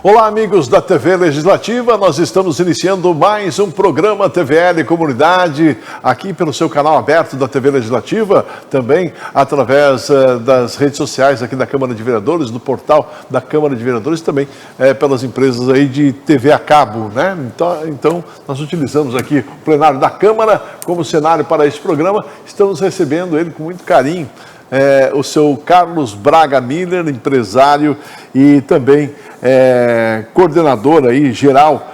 Olá, amigos da TV Legislativa, nós estamos iniciando mais um programa TVL Comunidade, aqui pelo seu canal aberto da TV Legislativa, também através das redes sociais aqui da Câmara de Vereadores, do portal da Câmara de Vereadores, também pelas empresas aí de TV a cabo, né? Então, nós utilizamos aqui o plenário da Câmara como cenário para esse programa, estamos recebendo ele com muito carinho, o seu Carlos Braga Miller, empresário e também coordenador aí, geral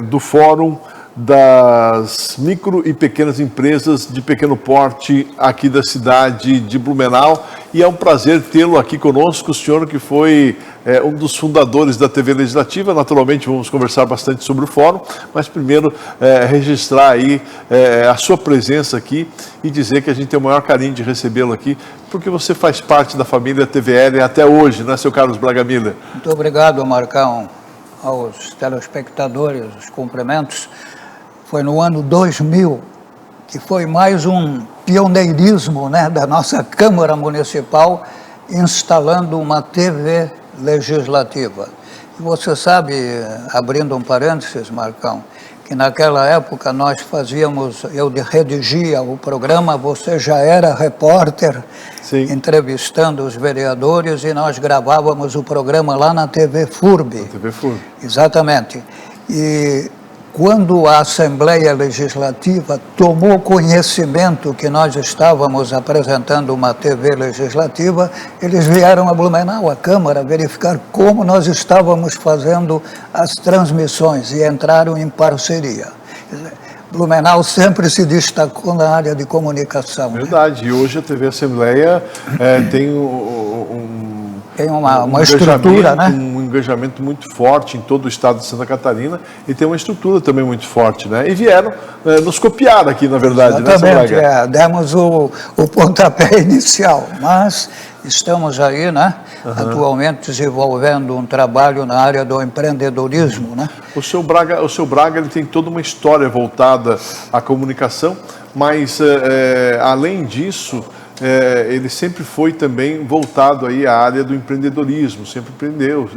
do Fórum das Micro e Pequenas Empresas de Pequeno Porte aqui da cidade de Blumenau. E é um prazer tê-lo aqui conosco, o senhor que foi um dos fundadores da TV Legislativa. Naturalmente vamos conversar bastante sobre o Fórum, mas primeiro registrar aí a sua presença aqui e dizer que a gente tem o maior carinho de recebê-lo aqui, porque você faz parte da família TVL até hoje, né, seu Carlos Braga Miller? Muito obrigado, Marcão, aos telespectadores, os cumprimentos. Foi no ano 2000 que foi mais um pioneirismo, né, da nossa Câmara Municipal instalando uma TV legislativa. E você sabe, abrindo um parênteses, Marcão, que naquela época nós eu redigia o programa, você já era repórter, sim, entrevistando os vereadores, e nós gravávamos o programa lá na TV FURB. Na TV FURB. Exatamente. E quando a Assembleia Legislativa tomou conhecimento que nós estávamos apresentando uma TV legislativa, eles vieram a Blumenau, a Câmara, verificar como nós estávamos fazendo as transmissões e entraram em parceria. Blumenau sempre se destacou na área de comunicação. Verdade, né? E hoje a TV Assembleia tem tem uma estrutura, né? Um engajamento muito forte em todo o estado de Santa Catarina e tem uma estrutura também muito forte, né? E vieram nos copiar aqui, na verdade, exatamente, né, demos o pontapé inicial, mas estamos aí, né, atualmente desenvolvendo um trabalho na área do empreendedorismo, né? O seu Braga ele tem toda uma história voltada à comunicação, mas além disso, ele sempre foi também voltado aí à área do empreendedorismo, sempre empreendeu,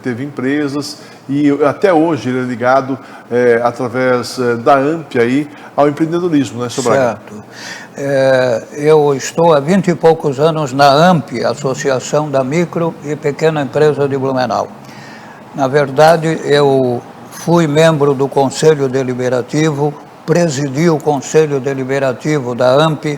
teve empresas e até hoje ele é ligado através da AMP aí ao empreendedorismo, né, seu Braga? Certo. Eu estou há 20 e poucos anos na AMP, Associação da Micro e Pequena Empresa de Blumenau. Na verdade, eu fui membro do Conselho Deliberativo, presidi o Conselho Deliberativo da AMP.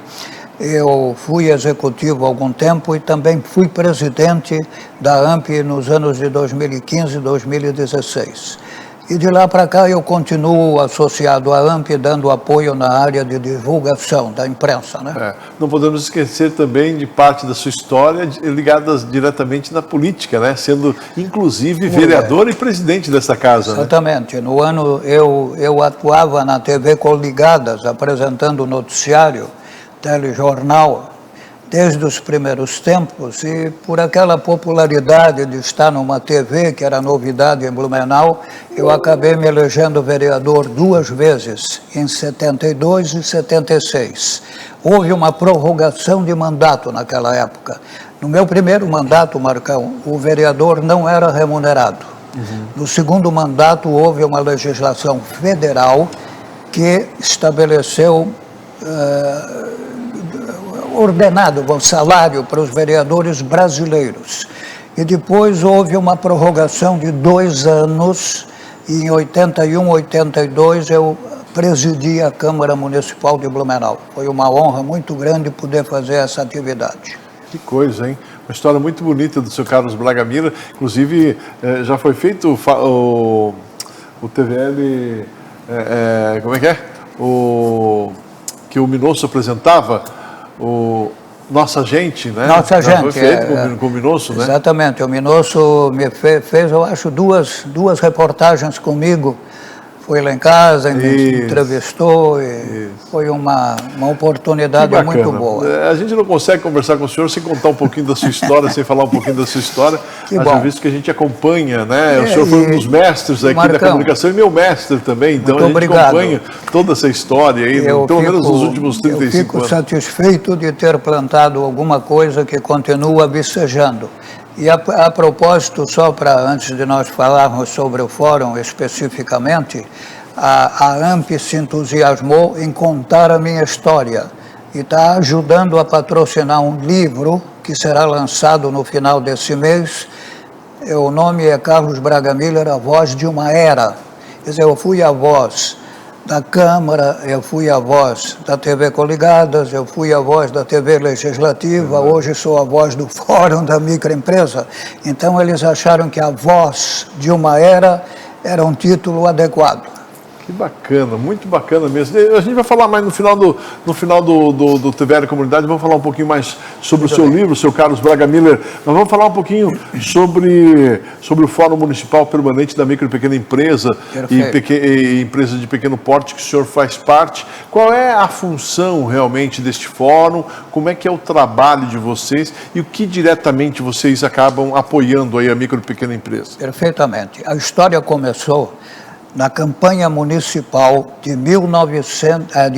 Eu fui executivo há algum tempo e também fui presidente da AMP nos anos de 2015 e 2016. E de lá para cá eu continuo associado à AMP, dando apoio na área de divulgação da imprensa, né? Não podemos esquecer também de parte da sua história ligada diretamente na política, né? Sendo inclusive vereador e presidente dessa casa. Exatamente. Né? No ano eu atuava na TV Coligadas, apresentando o noticiário, telejornal, desde os primeiros tempos, e por aquela popularidade de estar numa TV, que era novidade em Blumenau, eu acabei me elegendo vereador 2 vezes, em 72 e 76. Houve uma prorrogação de mandato naquela época. No meu primeiro mandato, Marcão, o vereador não era remunerado. No segundo mandato, houve uma legislação federal que estabeleceu ordenado o salário para os vereadores brasileiros. E depois houve uma prorrogação de 2 anos, e em 81, 82 eu presidi a Câmara Municipal de Blumenau. Foi uma honra muito grande poder fazer essa atividade. Que coisa, hein? Uma história muito bonita do seu Carlos Braga Miller. Inclusive, já foi feito o TVL, como é que é? Que o Minosso apresentava, o Nossa Gente, né? Nossa Gente. Foi feito com o Minosso, né? Exatamente. O Minosso me fez, eu acho, duas reportagens comigo. Foi lá em casa, me entrevistou e foi uma oportunidade muito boa. A gente não consegue conversar com o senhor sem contar um pouquinho da sua história, sem falar um pouquinho da sua história. Já visto que a gente acompanha, né? O senhor foi um dos mestres aqui da comunicação e meu mestre também, então a gente acompanha toda essa história aí, pelo menos nos últimos 35 anos. Eu fico satisfeito de ter plantado alguma coisa que continua vicejando. E a propósito, só para antes de nós falarmos sobre o fórum especificamente, a AMP se entusiasmou em contar a minha história e está ajudando a patrocinar um livro que será lançado no final desse mês. O nome é Carlos Braga Miller, A Voz de uma Era. Quer dizer, eu fui a voz da Câmara, eu fui a voz da TV Coligadas, eu fui a voz da TV Legislativa, hoje sou a voz do Fórum da Microempresa. Então eles acharam que A Voz de uma Era era um título adequado. Que bacana, muito bacana mesmo. A gente vai falar mais no final do TVL Comunidade, vamos falar um pouquinho mais sobre o seu livro, seu Carlos Braga Miller. Nós vamos falar um pouquinho sobre o Fórum Municipal Permanente da Micro e Pequena Empresa e empresa de pequeno porte que o senhor faz parte. Qual é a função realmente deste fórum? Como é que é o trabalho de vocês e o que diretamente vocês acabam apoiando aí a micro e pequena empresa? Perfeitamente. A história começou na campanha municipal de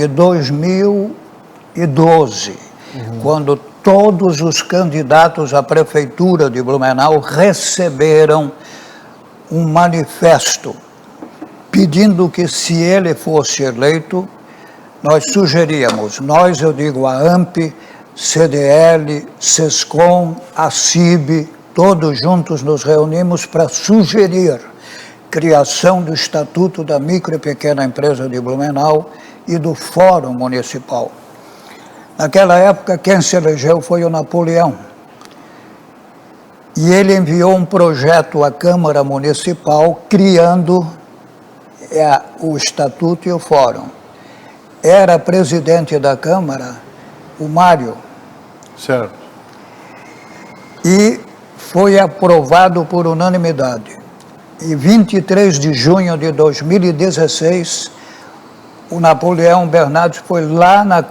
2012, quando todos os candidatos à prefeitura de Blumenau receberam um manifesto pedindo que, se ele fosse eleito, nós sugeríamos, eu digo a AMP, CDL, SESCOM, a CIB, todos juntos nos reunimos para sugerir criação do Estatuto da Micro e Pequena Empresa de Blumenau e do Fórum Municipal. Naquela época, quem se elegeu foi o Napoleão. E ele enviou um projeto à Câmara Municipal criando o Estatuto e o Fórum. Era presidente da Câmara o Mário. Certo. E foi aprovado por unanimidade. E 23 de junho de 2016, o Napoleão Bernardes foi lá na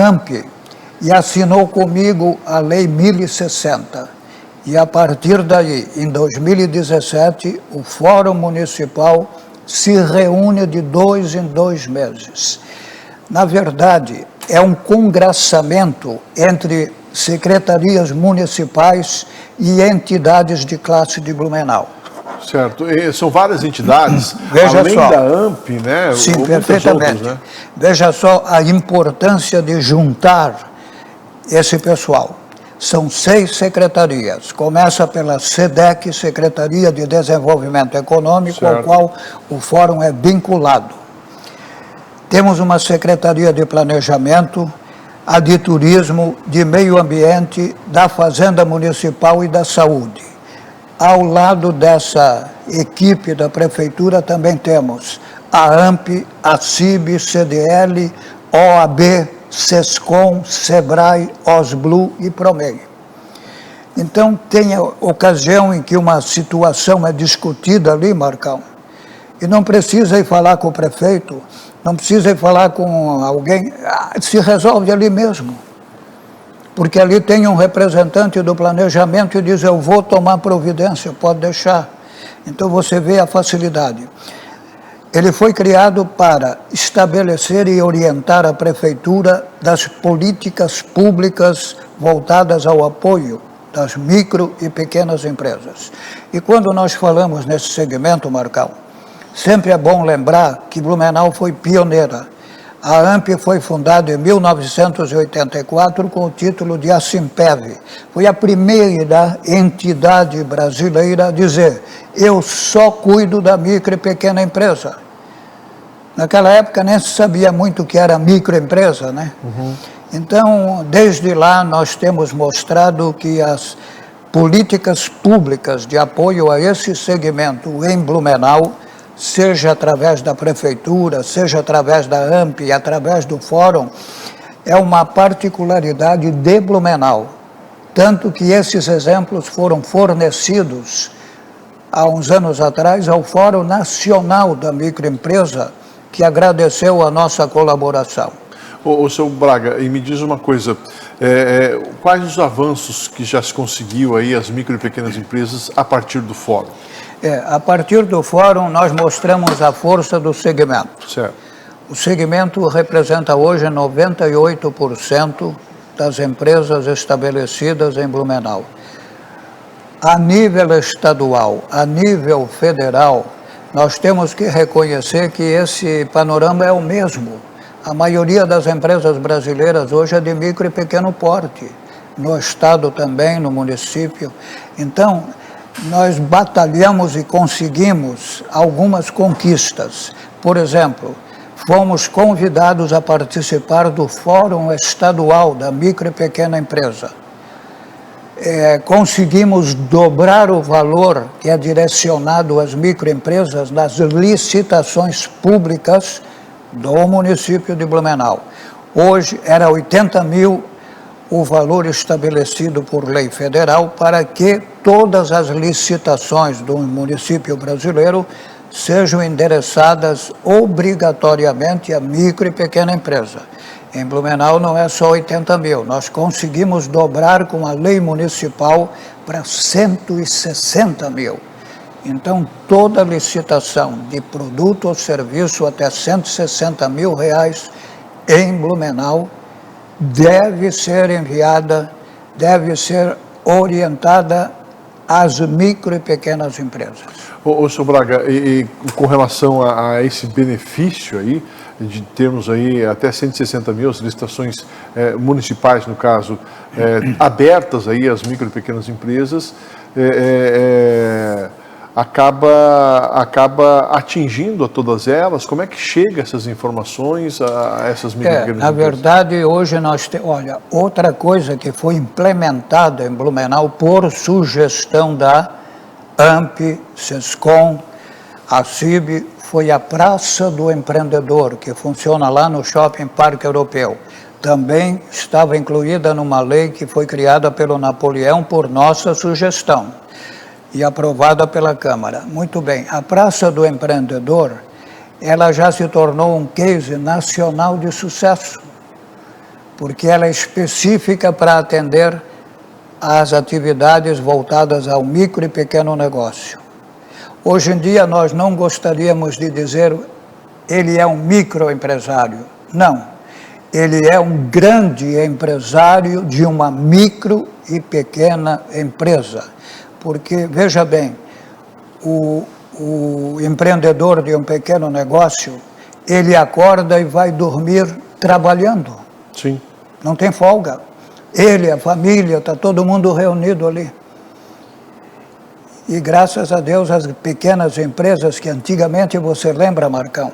AMP e assinou comigo a Lei 1060. E a partir daí, em 2017, o Fórum Municipal se reúne de 2 em 2 meses. Na verdade, é um congraçamento entre secretarias municipais e entidades de classe de Blumenau. Certo. E são várias entidades, Veja além só. da AMP, né? Sim, perfeitamente. Outros, né? Veja só a importância de juntar esse pessoal. São 6 secretarias. Começa pela SEDEC, Secretaria de Desenvolvimento Econômico, certo, ao qual o Fórum é vinculado. Temos uma Secretaria de Planejamento, a de Turismo, de Meio Ambiente, da Fazenda Municipal e da Saúde. Ao lado dessa equipe da Prefeitura também temos a AMP, a CIB, CDL, OAB, SESCOM, SEBRAE, OSBLU e PROMEI. Então, tem ocasião em que uma situação é discutida ali, Marcão, e não precisa ir falar com o prefeito, não precisa ir falar com alguém, se resolve ali mesmo. Porque ali tem um representante do planejamento e diz, eu vou tomar providência, pode deixar. Então você vê a facilidade. Ele foi criado para estabelecer e orientar a prefeitura das políticas públicas voltadas ao apoio das micro e pequenas empresas. E quando nós falamos nesse segmento, Marcão, sempre é bom lembrar que Blumenau foi pioneira. A AMP foi fundada em 1984 com o título de Asimpev. Foi a primeira entidade brasileira a dizer, eu só cuido da micro e pequena empresa. Naquela época nem se sabia muito o que era microempresa, né? Então, desde lá, nós temos mostrado que as políticas públicas de apoio a esse segmento em Blumenau, seja através da Prefeitura, seja através da AMP, através do Fórum, é uma particularidade de Blumenau. Tanto que esses exemplos foram fornecidos há uns anos atrás ao Fórum Nacional da Microempresa, que agradeceu a nossa colaboração. O seu Braga, e me diz uma coisa, quais os avanços que já se conseguiu aí as micro e pequenas empresas a partir do Fórum? A partir do Fórum, nós mostramos a força do segmento. Certo. O segmento representa hoje 98% das empresas estabelecidas em Blumenau. a nível estadual, a nível federal, nós temos que reconhecer que esse panorama é o mesmo. A maioria das empresas brasileiras hoje é de micro e pequeno porte, no estado também, no município. Então, nós batalhamos e conseguimos algumas conquistas. Por exemplo, fomos convidados a participar do Fórum Estadual da Micro e Pequena Empresa. Conseguimos dobrar o valor que é direcionado às microempresas nas licitações públicas do município de Blumenau. Hoje era 80 mil o valor estabelecido por lei federal para que todas as licitações do município brasileiro sejam endereçadas obrigatoriamente à micro e pequena empresa. Em Blumenau não é só 80 mil, nós conseguimos dobrar com a lei municipal para 160 mil. Então, toda licitação de produto ou serviço até 160 mil reais em Blumenau deve ser enviada, deve ser orientada às micro e pequenas empresas. Ô, senhor Braga, e com relação a esse benefício aí, de termos aí até 160 mil as licitações municipais, no caso, abertas aí às micro e pequenas empresas, acaba atingindo a todas elas? Como é que chega essas informações a essas micro e pequenas na empresas? verdade, hoje nós temos, olha, outra coisa que foi implementada em Blumenau por sugestão da AMP, SESCOM, a CIB, foi a Praça do Empreendedor, que funciona lá no Shopping Parque Europeu. Também estava incluída numa lei que foi criada pelo Napoleão por nossa sugestão e aprovada pela Câmara. Muito bem, a Praça do Empreendedor, ela já se tornou um case nacional de sucesso, porque ela é específica para atender às atividades voltadas ao micro e pequeno negócio. Hoje em dia, nós não gostaríamos de dizer ele é um microempresário. Não, ele é um grande empresário de uma micro e pequena empresa. Porque, veja bem, o empreendedor de um pequeno negócio, ele acorda e vai dormir trabalhando. Sim. Não tem folga. Ele, a família, está todo mundo reunido ali. E graças a Deus as pequenas empresas que antigamente, você lembra, Marcão,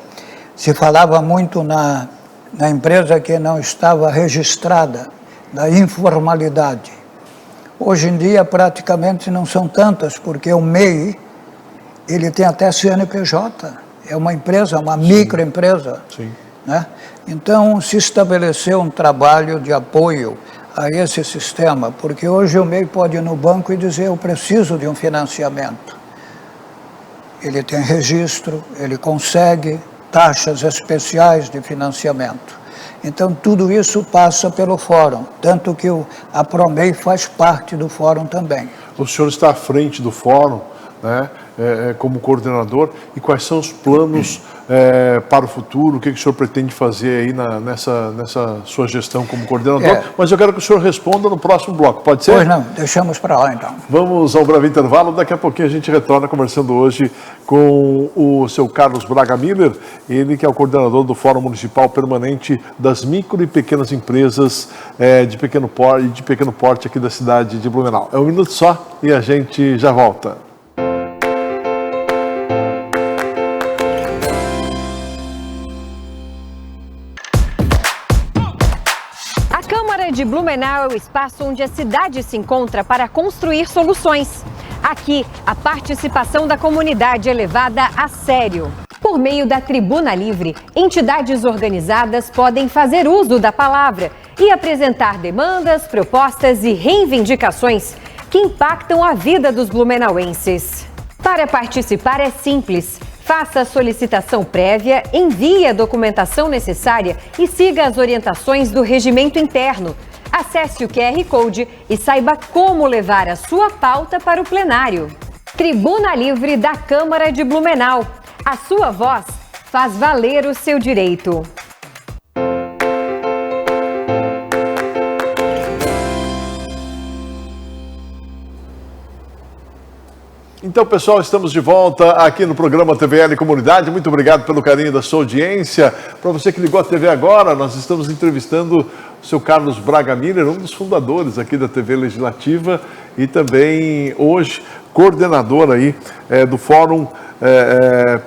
se falava muito na empresa que não estava registrada, da informalidade. Hoje em dia praticamente não são tantas, porque o MEI, ele tem até CNPJ, é uma empresa, uma microempresa. Sim. Né? Então se estabeleceu um trabalho de apoio a esse sistema, porque hoje o MEI pode ir no banco e dizer eu preciso de um financiamento. Ele tem registro, ele consegue taxas especiais de financiamento. Então tudo isso passa pelo fórum, tanto que a PROMEI faz parte do fórum também. O senhor está à frente do fórum, né, como coordenador, e quais são os planos para o futuro? O que o senhor pretende fazer aí nessa sua gestão como coordenador? Mas eu quero que o senhor responda no próximo bloco, pode ser? Pois não, deixamos para lá então. Vamos ao breve intervalo, daqui a pouquinho a gente retorna conversando hoje com o seu Carlos Braga Miller, ele que é o coordenador do Fórum Municipal Permanente das Micro e Pequenas Empresas de pequeno porte aqui da cidade de Blumenau. É um minuto só e a gente já volta. De Blumenau é o espaço onde a cidade se encontra para construir soluções. Aqui, a participação da comunidade é levada a sério. Por meio da Tribuna Livre, entidades organizadas podem fazer uso da palavra e apresentar demandas, propostas e reivindicações que impactam a vida dos blumenauenses. Para participar é simples. Faça a solicitação prévia, envie a documentação necessária e siga as orientações do regimento interno. Acesse o QR Code e saiba como levar a sua pauta para o plenário. Tribuna Livre da Câmara de Blumenau. A sua voz faz valer o seu direito. Então, pessoal, estamos de volta aqui no programa TVL Comunidade. Muito obrigado pelo carinho da sua audiência. Para você que ligou a TV agora, nós estamos entrevistando o seu Carlos Braga Miller, um dos fundadores aqui da TV Legislativa e também hoje coordenador aí do Fórum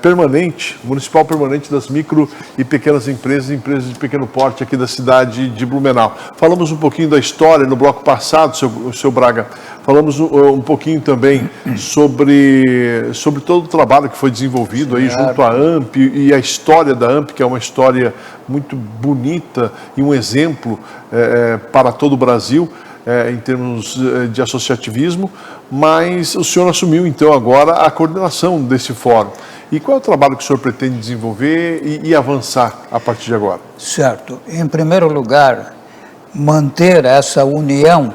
Permanente, Municipal Permanente das Micro e Pequenas Empresas e Empresas de Pequeno Porte aqui da cidade de Blumenau. Falamos um pouquinho da história no bloco passado, seu Braga. Falamos um pouquinho também sobre todo o trabalho que foi desenvolvido aí junto à AMP e a história da AMP, que é uma história muito bonita e um exemplo para todo o Brasil. Em termos de associativismo, mas o senhor assumiu então agora a coordenação desse fórum. E qual é o trabalho que o senhor pretende desenvolver e avançar a partir de agora? Certo. Em primeiro lugar, manter essa união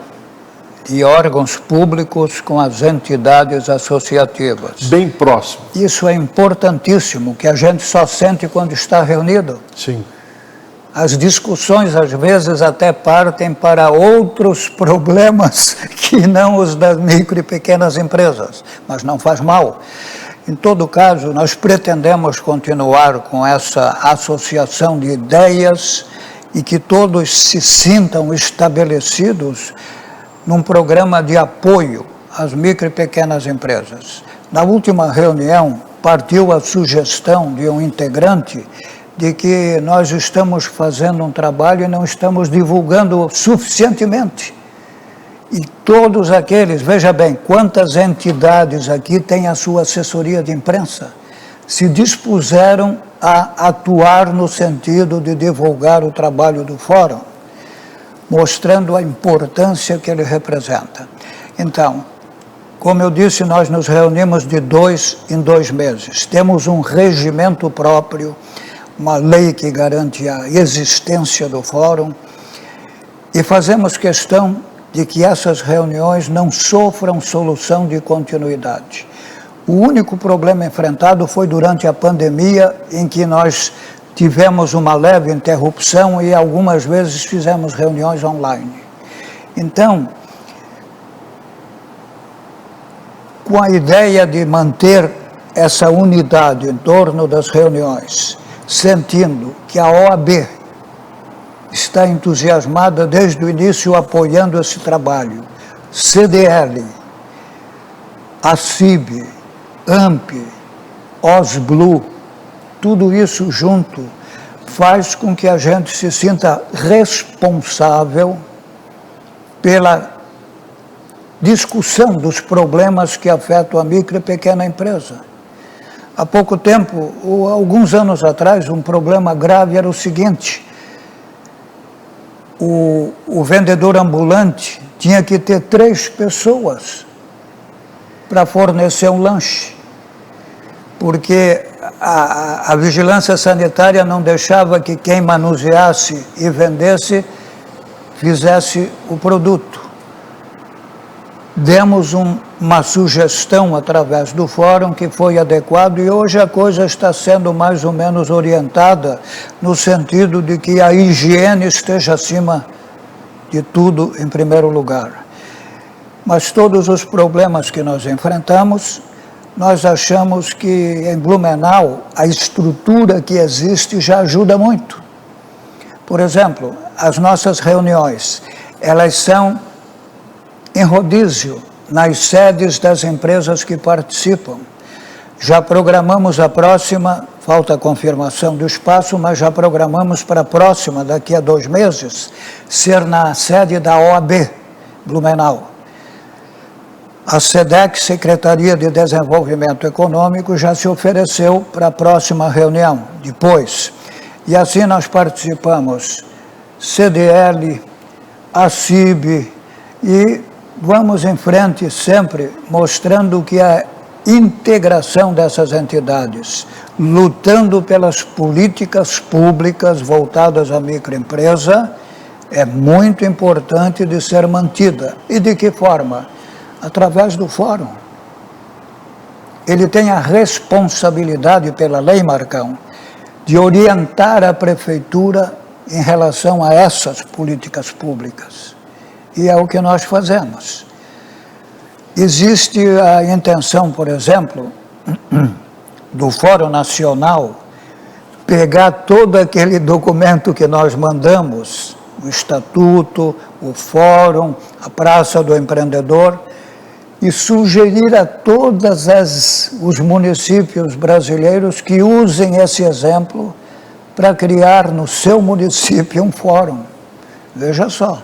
de órgãos públicos com as entidades associativas. Bem próximo. Isso é importantíssimo, que a gente só sente quando está reunido. Sim. As discussões, às vezes, até partem para outros problemas que não os das micro e pequenas empresas, mas não faz mal. Em todo caso, nós pretendemos continuar com essa associação de ideias e que todos se sintam estabelecidos num programa de apoio às micro e pequenas empresas. Na última reunião, partiu a sugestão de um integrante de que nós estamos fazendo um trabalho e não estamos divulgando suficientemente. E todos aqueles, veja bem, quantas entidades aqui têm a sua assessoria de imprensa, se dispuseram a atuar no sentido de divulgar o trabalho do Fórum, mostrando a importância que ele representa. Então, como eu disse, nós nos reunimos de 2 em 2 meses. Temos um regimento próprio, uma lei que garante a existência do fórum, e fazemos questão de que essas reuniões não sofram solução de continuidade. O único problema enfrentado foi durante a pandemia, em que nós tivemos uma leve interrupção e algumas vezes fizemos reuniões online. Então, com a ideia de manter essa unidade em torno das reuniões, sentindo que a OAB está entusiasmada desde o início apoiando esse trabalho, CDL, ACIB, AMP, OSBLU, tudo isso junto faz com que a gente se sinta responsável pela discussão dos problemas que afetam a micro e pequena empresa. Há pouco tempo, ou alguns anos atrás, um problema grave era o seguinte: o vendedor ambulante tinha que ter 3 pessoas para fornecer um lanche, porque a vigilância sanitária não deixava que quem manuseasse e vendesse fizesse o produto. Demos uma sugestão através do fórum que foi adequado e hoje a coisa está sendo mais ou menos orientada no sentido de que a higiene esteja acima de tudo em primeiro lugar. Mas todos os problemas que nós enfrentamos, nós achamos que em Blumenau a estrutura que existe já ajuda muito. Por exemplo, as nossas reuniões, elas são em rodízio nas sedes das empresas que participam. Já programamos a próxima, falta a confirmação do espaço, mas já programamos para a próxima, daqui a 2 meses, ser na sede da OAB, Blumenau. A SEDEC, Secretaria de Desenvolvimento Econômico, já se ofereceu para a próxima reunião, depois. E assim nós participamos, CDL, ACIB, e vamos em frente sempre mostrando que a integração dessas entidades, lutando pelas políticas públicas voltadas à microempresa, é muito importante de ser mantida. E de que forma? Através do fórum. Ele tem a responsabilidade pela lei, Marcão, de orientar a prefeitura em relação a essas políticas públicas. E é o que nós fazemos. Existe a intenção, por exemplo, do Fórum Nacional pegar todo aquele documento que nós mandamos, o Estatuto, o Fórum, a Praça do Empreendedor, e sugerir a todos os municípios brasileiros que usem esse exemplo para criar no seu município um fórum. Veja só.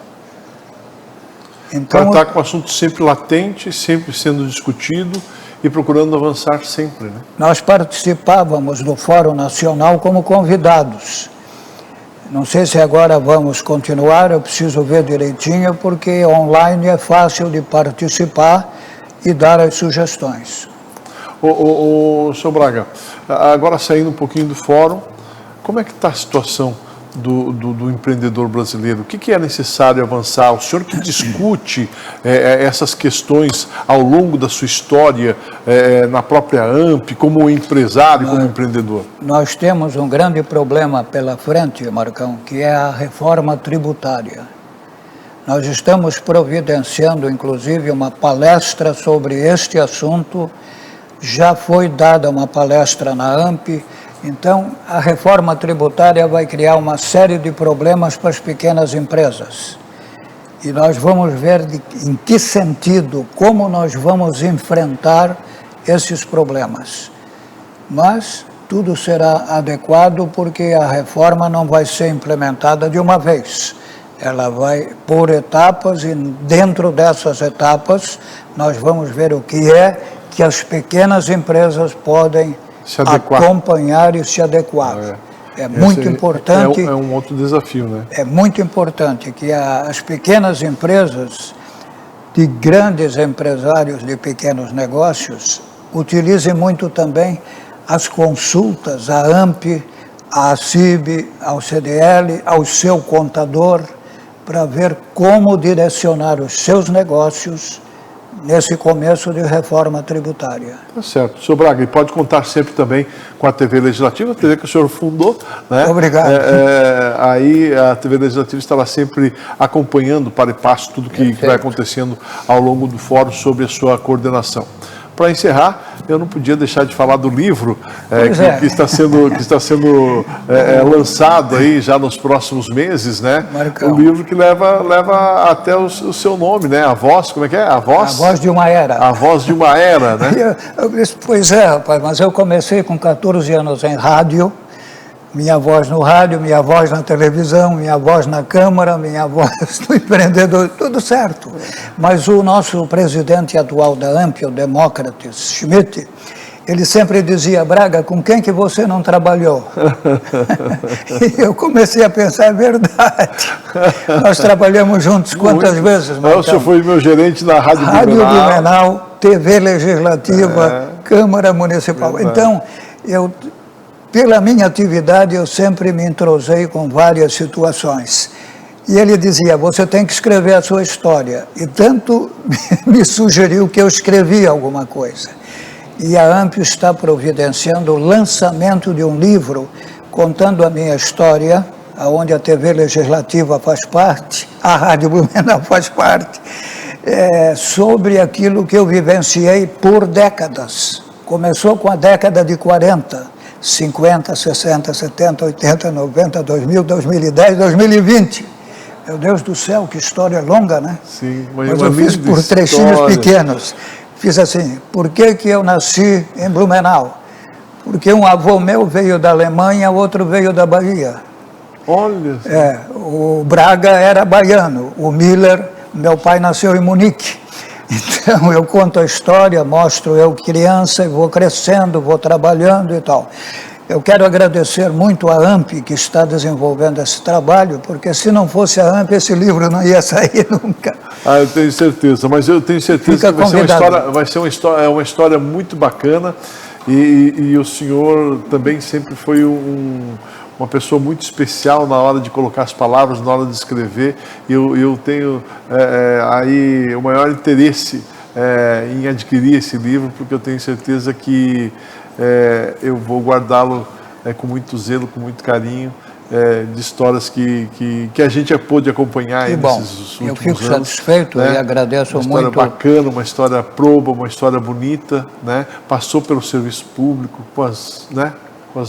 Então, para estar com o assunto sempre latente, sempre sendo discutido e procurando avançar sempre, né? Nós participávamos do Fórum Nacional como convidados. Não sei se agora vamos continuar, eu preciso ver direitinho, porque online é fácil de participar e dar as sugestões. Senhor Braga, agora saindo um pouquinho do fórum, como é que está a situação do empreendedor brasileiro? O que é necessário avançar? O senhor que discute essas questões ao longo da sua história, na própria AMP, como empresário, como empreendedor? Nós temos um grande problema pela frente, Marcão, que é a reforma tributária. Nós estamos providenciando, inclusive, uma palestra sobre este assunto. Já foi dada uma palestra na AMP. Então, a reforma tributária vai criar uma série de problemas para as pequenas empresas. E nós vamos ver em que sentido, como nós vamos enfrentar esses problemas. Mas tudo será adequado, porque a reforma não vai ser implementada de uma vez. Ela vai por etapas, e dentro dessas etapas nós vamos ver o que é que as pequenas empresas podem acompanhar e se adequar. É muito importante. É um outro desafio, né? É muito importante que as pequenas empresas, de grandes empresários de pequenos negócios, utilizem muito também as consultas à AMP, à CIB, ao CDL, ao seu contador, para ver como direcionar os seus negócios nesse começo de reforma tributária. Tá certo. Senhor Braga, e pode contar sempre também com a TV Legislativa, a TV que o senhor fundou, né? Obrigado. Aí a TV Legislativa estará sempre acompanhando para e passo tudo que vai acontecendo ao longo do fórum sobre a sua coordenação. Para encerrar, eu não podia deixar de falar do livro que está sendo lançado aí já nos próximos meses, né? Marcão. Um livro que leva até o seu nome, né? A Voz, como é que é? A Voz de uma Era. A Voz de uma Era, né? Eu disse, pois é, rapaz, mas eu comecei com 14 anos em rádio, minha voz no rádio, minha voz na televisão, minha voz na Câmara, minha voz no empreendedor, tudo certo. Mas o nosso presidente atual da AMP, o Demócrates Schmidt, ele sempre dizia, Braga, com quem que você não trabalhou? E eu comecei a pensar, é verdade. Nós trabalhamos juntos quantas vezes? O senhor foi meu gerente na Rádio Blumenau, TV Legislativa, Câmara Municipal. Verdade. Então, pela minha atividade, eu sempre me entrosei com várias situações. E ele dizia, você tem que escrever a sua história. E tanto me sugeriu que eu escrevi alguma coisa. E a AMP está providenciando o lançamento de um livro contando a minha história, onde a TV Legislativa faz parte, a Rádio Blumenau faz parte, sobre aquilo que eu vivenciei por décadas. Começou com a década de 40, 50, 60, 70, 80, 90, 2000, 2010, 2020. Meu Deus do céu, que história longa, né? Sim, mas eu fiz por trechinhos pequenos. Fiz assim, por que eu nasci em Blumenau? Porque um avô meu veio da Alemanha, outro veio da Bahia. Olha. O Braga era baiano, o Miller, meu pai nasceu em Munique. Então eu conto a história, mostro eu criança, vou crescendo, vou trabalhando e tal. Eu quero agradecer muito a AMP que está desenvolvendo esse trabalho, porque se não fosse a AMP, esse livro não ia sair nunca. Eu tenho certeza, mas eu tenho certeza que vai ser uma história muito bacana e o senhor também sempre foi uma pessoa muito especial na hora de colocar as palavras, na hora de escrever. Eu tenho aí o maior interesse em adquirir esse livro, porque eu tenho certeza que eu vou guardá-lo com muito zelo, com muito carinho, de histórias que a gente pôde acompanhar Que nesses bom, últimos eu fico anos, satisfeito e agradeço muito. Uma muito. história bacana, uma história proba, uma história bonita, né? Passou pelo serviço público com as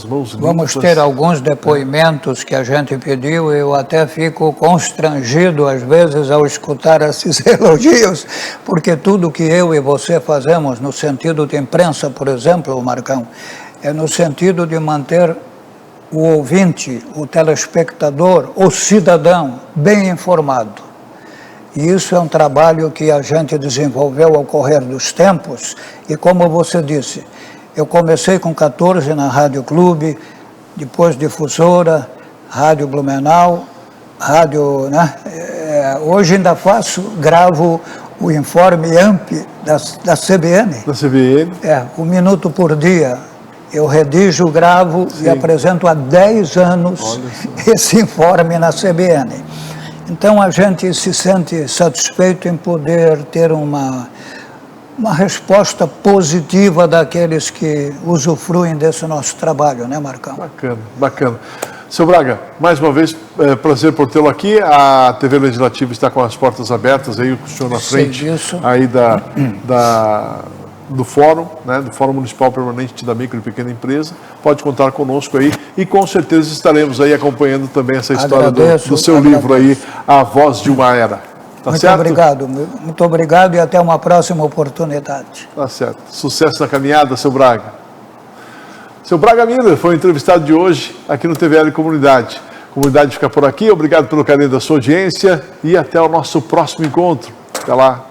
mãos limpas. Vamos ter alguns depoimentos que a gente pediu, eu até fico constrangido às vezes ao escutar esses elogios, porque tudo que eu e você fazemos no sentido de imprensa, por exemplo, Marcão, é no sentido de manter o ouvinte, o telespectador, o cidadão bem informado. E isso é um trabalho que a gente desenvolveu ao correr dos tempos, e como você disse, eu comecei com 14 na Rádio Clube, depois Difusora, Rádio Blumenau, Rádio, né? Hoje ainda gravo o informe AMP da CBN. Da CBN. 1 minuto por dia. Eu redijo, gravo e apresento há 10 anos esse informe na CBN. Então a gente se sente satisfeito em poder ter uma resposta positiva daqueles que usufruem desse nosso trabalho, né, Marcão? Bacana, bacana. Seu Braga, mais uma vez, prazer por tê-lo aqui. A TV Legislativa está com as portas abertas, aí o senhor na frente aí do Fórum, né, do Fórum Municipal Permanente da Micro e Pequena Empresa. Pode contar conosco aí e com certeza estaremos aí acompanhando também essa história do seu livro aí, A Voz de uma Era. Tá certo? Muito obrigado e até uma próxima oportunidade. Tá certo. Sucesso na caminhada, seu Braga. Seu Braga Miller foi o entrevistado de hoje aqui no TVL Comunidade. A comunidade fica por aqui, obrigado pelo carinho da sua audiência e até o nosso próximo encontro. Até lá.